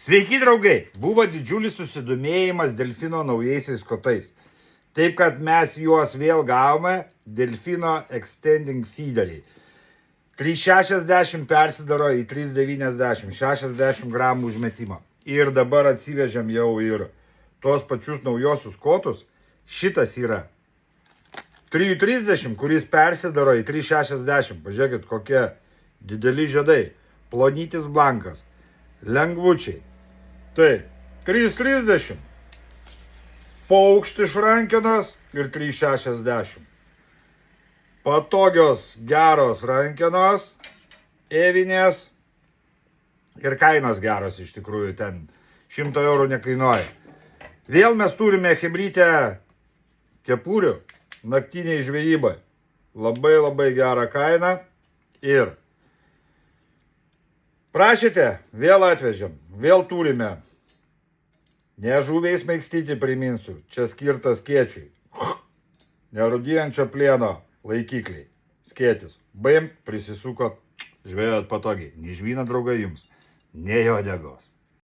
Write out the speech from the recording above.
Sveiki, draugai! Buvo didžiulis susidomėjimas delfino naujaisiais kotais. Taip, kad mes juos vėl gavome delfino extending feederiai. 3,60 persidaro į 3,90, 60 gramų užmetimą. Ir dabar atsivežėm jau ir tos pačius naujosius kotus. Šitas yra 3,30, kuris persidaro į 3,60. Pažiūrėkit, kokie dideli žiedai. Plonytis blankas. Lengvučiai. Tai 3,30. Paukštis rankenos ir 3,60. Patogios, geros rankenos, evinės ir kainos geros iš tikrųjų, ten 100 eurų nekainuoja. Vėl mes turime chebrytę kepurių naktiniai žvejybai. Labai gerą kainą ir prašėte, vėl atvežėm, vėl turime. Ne žuviais maikstyti, priminsiu, čia skirtas skėčiui. Nerūdijančio plieno laikikliai. Skėtis. Baim, prisisuko, žvejojat patogiai. Nei žvyno, draugai, jums, nei uodegos.